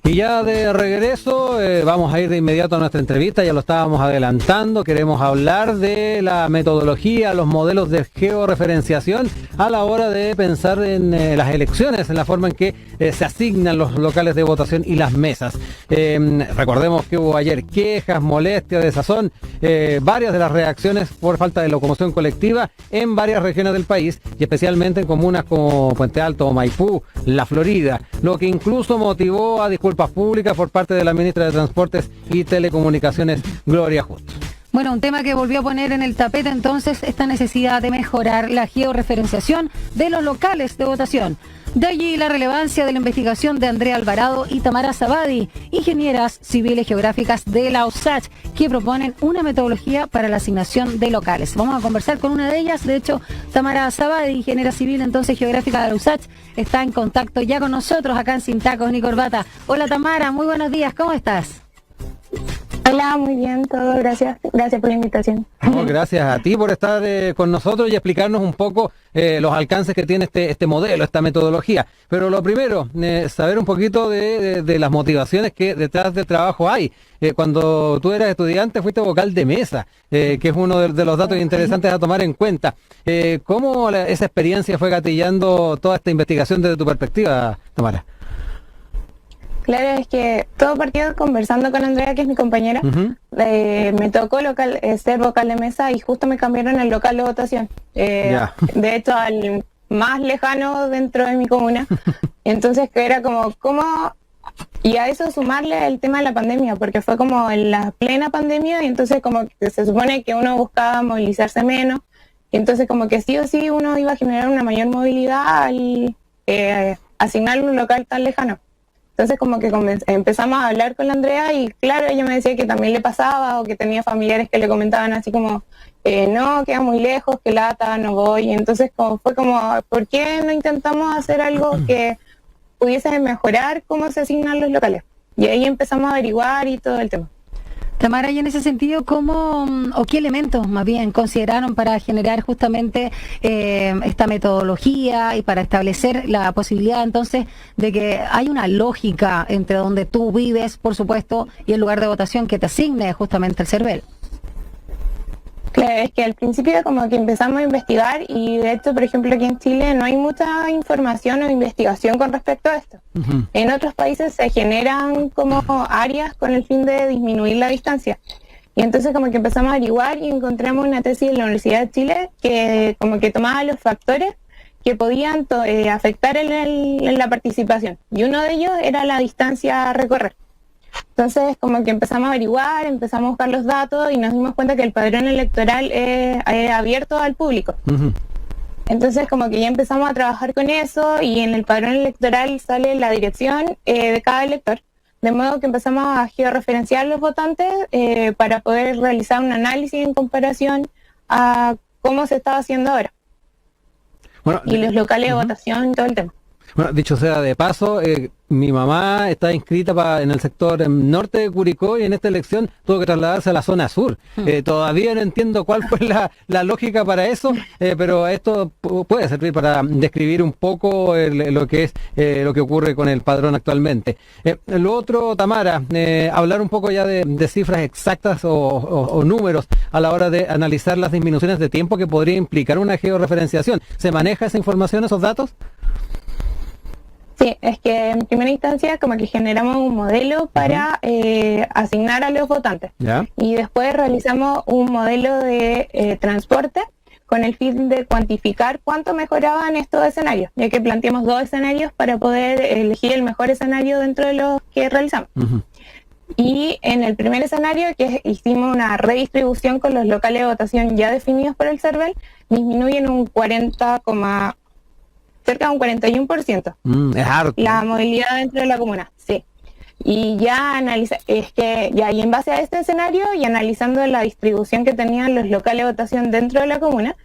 Y ya de regreso, vamos a ir de inmediato a nuestra entrevista, ya lo estábamos adelantando, queremos hablar de la metodología, los modelos de georreferenciación a la hora de pensar en las elecciones, en la forma en que se asignan los locales de votación y las mesas. Recordemos que hubo ayer quejas, molestias, desazón, varias de las reacciones por falta de locomoción colectiva en varias regiones del país y especialmente en comunas como Puente Alto, Maipú, La Florida, lo que incluso motivó a disculpas públicas por parte de la ministra de Transportes y Telecomunicaciones, Gloria Justo. Bueno, un tema que volvió a poner en el tapete entonces esta necesidad de mejorar la georreferenciación de los locales de votación. De allí la relevancia de la investigación de Andrea Alvarado y Tamara Zabadi, ingenieras civiles geográficas de la USACH, que proponen una metodología para la asignación de locales. Vamos a conversar con una de ellas. De hecho, Tamara Zabadi, ingeniera civil entonces geográfica de la USACH, está en contacto ya con nosotros acá en Sin Tacos ni Corbata. Hola Tamara, muy buenos días, ¿cómo estás? Hola, muy bien, todo, gracias por la invitación. No, gracias a ti por estar con nosotros y explicarnos un poco los alcances que tiene este modelo, esta metodología. Pero lo primero, saber un poquito de las motivaciones que detrás del trabajo hay. Cuando tú eras estudiante fuiste vocal de mesa, que es uno de los datos interesantes a tomar en cuenta. ¿Cómo esa experiencia fue gatillando toda esta investigación desde tu perspectiva, Tamara? Claro, es que todo partió conversando con Andrea, que es mi compañera. Me tocó ser vocal de mesa y justo me cambiaron el local de votación. De hecho, al más lejano dentro de mi comuna. Entonces, que era como, ¿cómo? Y a eso sumarle el tema de la pandemia, porque fue como en la plena pandemia y entonces como que se supone que uno buscaba movilizarse menos. Y entonces como que sí o sí uno iba a generar una mayor movilidad al asignarle un local tan lejano. Entonces como que empezamos a hablar con la Andrea y claro, ella me decía que también le pasaba o que tenía familiares que le comentaban así como no, queda muy lejos, que lata, no voy. Entonces fue como, ¿por qué no intentamos hacer algo que pudiese mejorar cómo se asignan los locales? Y ahí empezamos a averiguar y todo el tema. Tamara, y en ese sentido, ¿cómo o qué elementos más bien consideraron para generar justamente esta metodología y para establecer la posibilidad entonces de que hay una lógica entre donde tú vives, por supuesto, y el lugar de votación que te asigne justamente el CERVEL? Claro, es que al principio como que empezamos a investigar y de hecho, por ejemplo, aquí en Chile no hay mucha información o investigación con respecto a esto. En otros países se generan como áreas con el fin de disminuir la distancia. Y entonces como que empezamos a averiguar y encontramos una tesis de la Universidad de Chile que como que tomaba los factores que podían afectar en la participación. Y uno de ellos era la distancia a recorrer. Entonces como que empezamos a averiguar, empezamos a buscar los datos y nos dimos cuenta que el padrón electoral es abierto al público. Entonces como que ya empezamos a trabajar con eso y en el padrón electoral sale la dirección de cada elector, de modo que empezamos a georreferenciar los votantes para poder realizar un análisis en comparación a cómo se estaba haciendo ahora. Bueno, y los locales de votación y todo el tema. Bueno, dicho sea de paso, mi mamá está inscrita en el sector norte de Curicó y en esta elección tuvo que trasladarse a la zona sur. Todavía no entiendo cuál fue la lógica para eso, pero esto puede servir para describir un poco lo que es lo que ocurre con el padrón actualmente. Lo otro, Tamara, hablar un poco ya de cifras exactas o números a la hora de analizar las disminuciones de tiempo que podría implicar una georreferenciación. ¿Se maneja esa información, esos datos? Sí, es que en primera instancia como que generamos un modelo para asignar a los votantes. Y después realizamos un modelo de transporte con el fin de cuantificar cuánto mejoraban estos escenarios, ya que planteamos 2 escenarios para poder elegir el mejor escenario dentro de los que realizamos. Y en el primer escenario, que hicimos una redistribución con los locales de votación ya definidos por el CERVEL, disminuyen un cerca de un 41%. Es harto. La movilidad dentro de la comuna, sí. Y ya y en base a este escenario y analizando la distribución que tenían los locales de votación dentro de la comuna,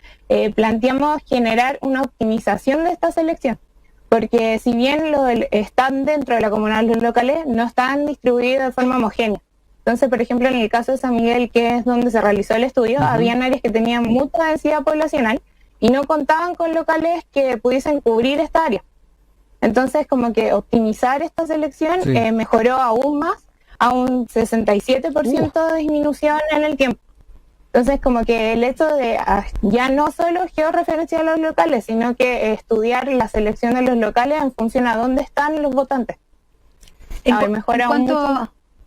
planteamos generar una optimización de esta selección. Porque si bien están dentro de la comuna los locales, no están distribuidos de forma homogénea. Entonces, por ejemplo, en el caso de San Miguel, que es donde se realizó el estudio, habían áreas que tenían mucha densidad poblacional y no contaban con locales que pudiesen cubrir esta área. Entonces, como que optimizar esta selección mejoró aún más, a un 67% de disminución en el tiempo. Entonces, como que el hecho de ya no solo georreferenciar los locales, sino que estudiar la selección de los locales en función a dónde están los votantes.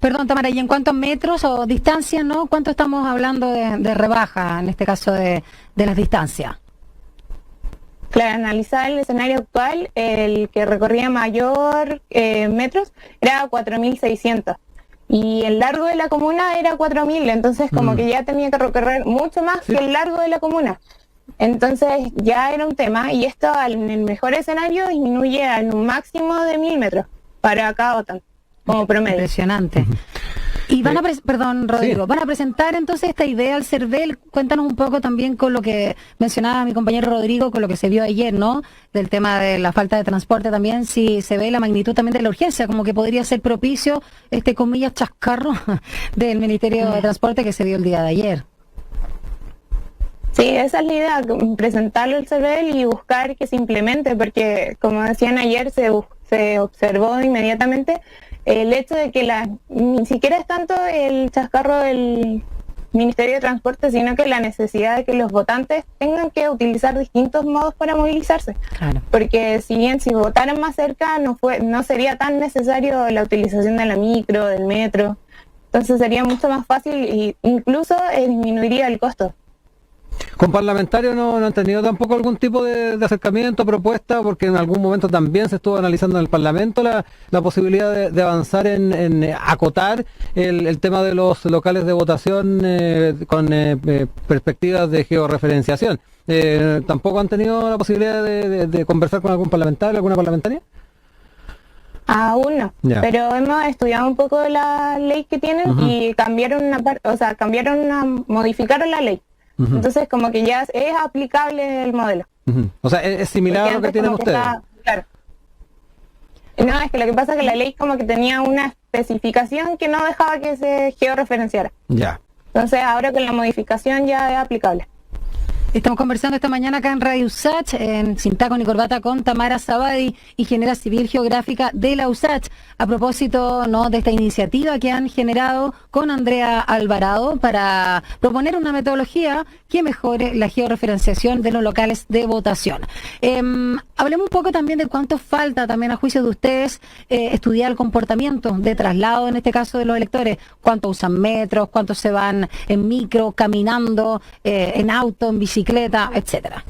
Perdón, Tamara, y en cuanto a metros o distancias, ¿no? ¿Cuánto estamos hablando de rebaja, en este caso de las distancias? Claro, analizar el escenario actual, el que recorría mayor metros era 4.600. Y el largo de la comuna era 4.000, entonces como que ya tenía que recorrer mucho más que el largo de la comuna. Entonces ya era un tema, y esto en el mejor escenario disminuye a un máximo de 1.000 metros para cada votante, como promedio. Impresionante. Y van a perdón, Rodrigo, van a presentar entonces esta idea al CERVEL. Cuéntanos un poco también con lo que mencionaba mi compañero Rodrigo, con lo que se vio ayer, ¿no? Del tema de la falta de transporte también, si se ve la magnitud también de la urgencia, como que podría ser propicio comillas, chascarro del Ministerio de Transporte que se vio el día de ayer. Sí, esa es la idea, presentarlo al CERVEL y buscar que se implemente, porque como decían ayer, se observó inmediatamente el hecho de que ni siquiera es tanto el chascarro del Ministerio de Transporte, sino que la necesidad de que los votantes tengan que utilizar distintos modos para movilizarse. Claro. Porque si bien si votaran más cerca no sería tan necesario la utilización de la micro, del metro, entonces sería mucho más fácil e incluso disminuiría el costo. ¿Con parlamentarios no han tenido tampoco algún tipo de acercamiento, propuesta? Porque en algún momento también se estuvo analizando en el Parlamento la posibilidad de avanzar en acotar el tema de los locales de votación con perspectivas de georreferenciación. ¿Tampoco han tenido la posibilidad de conversar con algún parlamentario, alguna parlamentaria? Aún no, pero hemos estudiado un poco la ley que tienen y modificaron la ley. Entonces, como que ya es aplicable el modelo. O sea, es similar a lo que tienen ustedes. Claro. No, es que lo que pasa es que la ley como que tenía una especificación que no dejaba que se georreferenciara. Ya. Entonces, ahora con la modificación ya es aplicable. Estamos conversando esta mañana acá en Radio USACH, en Sin Taco ni Corbata, con Tamara Sabadi, ingeniera civil geográfica de la USACH, a propósito de esta iniciativa que han generado con Andrea Alvarado para proponer una metodología que mejore la georreferenciación de los locales de votación. Hablemos un poco también de cuánto falta también a juicio de ustedes estudiar el comportamiento de traslado, en este caso de los electores, cuánto usan metros, cuántos se van en micro, caminando, en auto, en bicicleta, etcétera.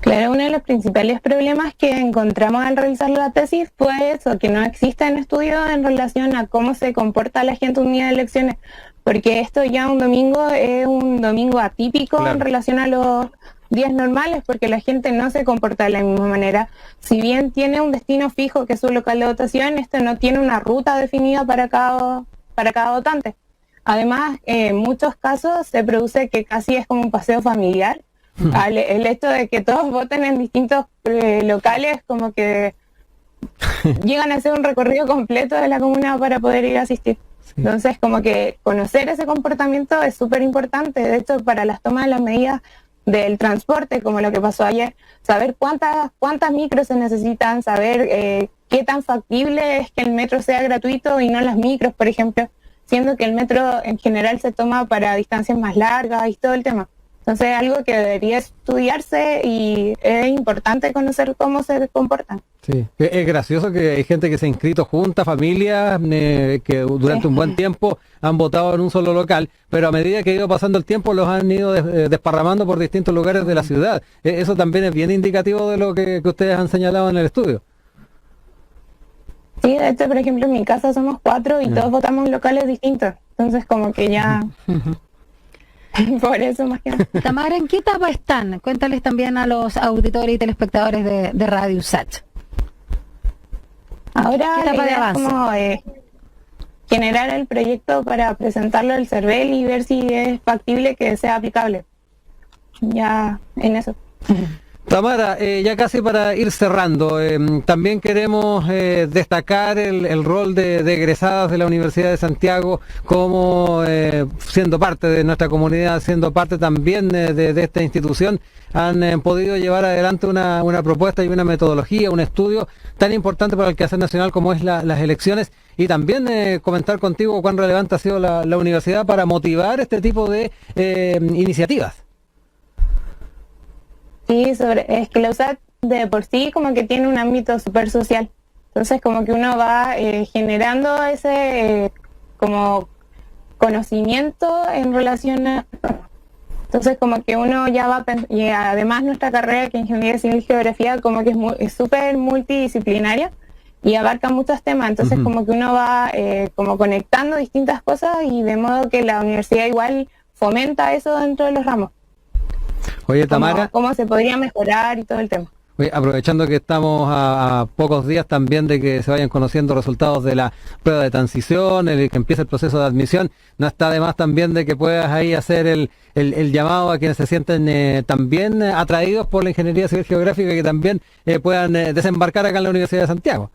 Claro, uno de los principales problemas que encontramos al realizar la tesis fue eso, que no existen estudios en relación a cómo se comporta la gente un día de elecciones, porque esto ya un domingo es un domingo atípico en relación a los días normales, porque la gente no se comporta de la misma manera. Si bien tiene un destino fijo que es su local de votación, esto no tiene una ruta definida para cada votante. Además, en muchos casos se produce que casi es como un paseo familiar. El hecho de que todos voten en distintos locales, como que llegan a hacer un recorrido completo de la comuna para poder ir a asistir. Sí. Entonces, como que conocer ese comportamiento es súper importante. De hecho, para las tomas de las medidas del transporte, como lo que pasó ayer, saber cuántas micros se necesitan, saber qué tan factible es que el metro sea gratuito y no las micros, por ejemplo, siendo que el metro en general se toma para distancias más largas y todo el tema. Entonces es algo que debería estudiarse y es importante conocer cómo se comportan. Sí, es gracioso que hay gente que se ha inscrito juntas, familias, que durante un buen tiempo han votado en un solo local, pero a medida que ha ido pasando el tiempo los han ido desparramando por distintos lugares de la ciudad. Eso también es bien indicativo de lo que ustedes han señalado en el estudio. Sí, de hecho, por ejemplo, en mi casa somos 4 y todos votamos en locales distintos. Entonces, como que ya... Por eso más que nada. Tamara, ¿en qué etapa están? Cuéntales también a los auditores y telespectadores de Radio USACH. Ahora es como generar el proyecto para presentarlo al CERVEL y ver si es factible que sea aplicable. Ya en eso. Tamara, ya casi para ir cerrando, también queremos destacar el rol de egresadas de la Universidad de Santiago como siendo parte de nuestra comunidad, siendo parte también de esta institución, han podido llevar adelante una propuesta y una metodología, un estudio tan importante para el quehacer nacional como es las elecciones, y también comentar contigo cuán relevante ha sido la universidad para motivar este tipo de iniciativas. Sí, es que la USAT de por sí como que tiene un ámbito súper social. Entonces como que uno va generando ese como conocimiento en relación a... Entonces como que uno ya va... Y además nuestra carrera, que es Ingeniería Civil y Geografía, como que es súper multidisciplinaria y abarca muchos temas. Entonces como que uno va como conectando distintas cosas, y de modo que la universidad igual fomenta eso dentro de los ramos. Oye, Tamara, ¿Cómo se podría mejorar y todo el tema? Aprovechando que estamos a pocos días también de que se vayan conociendo resultados de la prueba de transición, que empiece el proceso de admisión, no está de más también de que puedas ahí hacer el llamado a quienes se sienten también atraídos por la Ingeniería Civil Geográfica, que también puedan desembarcar acá en la Universidad de Santiago.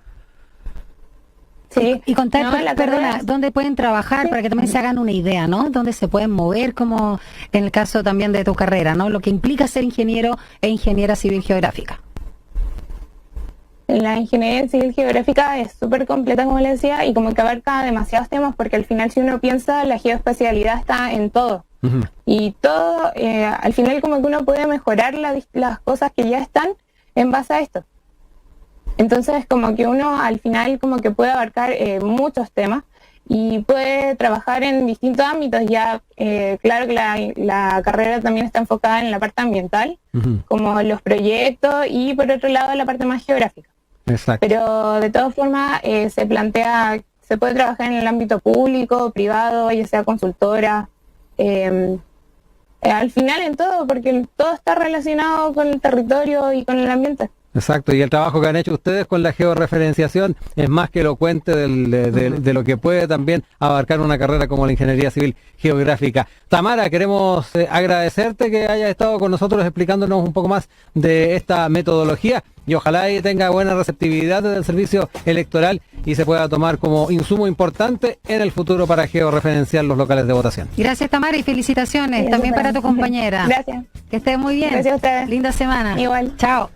Sí. Y contar, perdona, dónde pueden trabajar para que también se hagan una idea, ¿no? Dónde se pueden mover, como en el caso también de tu carrera, ¿no? Lo que implica ser ingeniero e ingeniera civil geográfica. La ingeniería civil geográfica es súper completa, como le decía, y como que abarca demasiados temas, porque al final, si uno piensa, la geoespacialidad está en todo. Y todo, al final como que uno puede mejorar las cosas que ya están en base a esto. Entonces como que uno al final como que puede abarcar muchos temas y puede trabajar en distintos ámbitos. Ya claro que la carrera también está enfocada en la parte ambiental, como los proyectos, y por otro lado la parte más geográfica. Exacto. Pero de todas formas se puede trabajar en el ámbito público, privado, ya sea consultora, al final en todo, porque todo está relacionado con el territorio y con el ambiente. Exacto, y el trabajo que han hecho ustedes con la georreferenciación es más que elocuente de lo que puede también abarcar una carrera como la Ingeniería Civil Geográfica. Tamara, queremos agradecerte que hayas estado con nosotros explicándonos un poco más de esta metodología, y ojalá y tenga buena receptividad desde el servicio electoral y se pueda tomar como insumo importante en el futuro para georreferenciar los locales de votación. Gracias, Tamara, y felicitaciones también para tu compañera. Gracias. Que estés muy bien. Gracias a ustedes. Linda semana. Igual. Chao.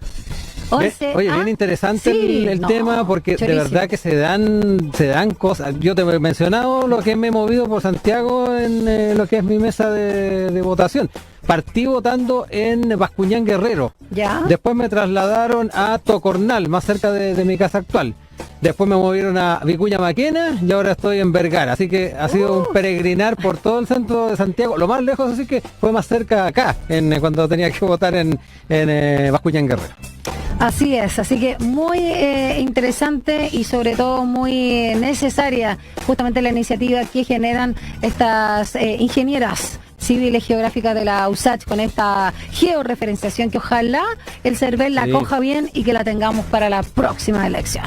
Oye, bien interesante el tema, porque chorísimo. De verdad que se dan cosas. Yo te he mencionado lo que me he movido por Santiago en lo que es mi mesa de votación. Partí votando en Bascuñán Guerrero. ¿Ya? Después me trasladaron a Tocornal, más cerca de mi casa actual. Después me movieron a Vicuña Maquena y ahora estoy en Vergara. Así que ha sido un peregrinar por todo el centro de Santiago. Lo más lejos, así que fue más cerca acá, cuando tenía que votar en Bascuñán Guerrero. Así es, así que muy interesante y sobre todo muy necesaria justamente la iniciativa que generan estas ingenieras civiles geográficas de la USACH con esta georreferenciación, que ojalá el CERVEL la coja bien y que la tengamos para la próxima elección.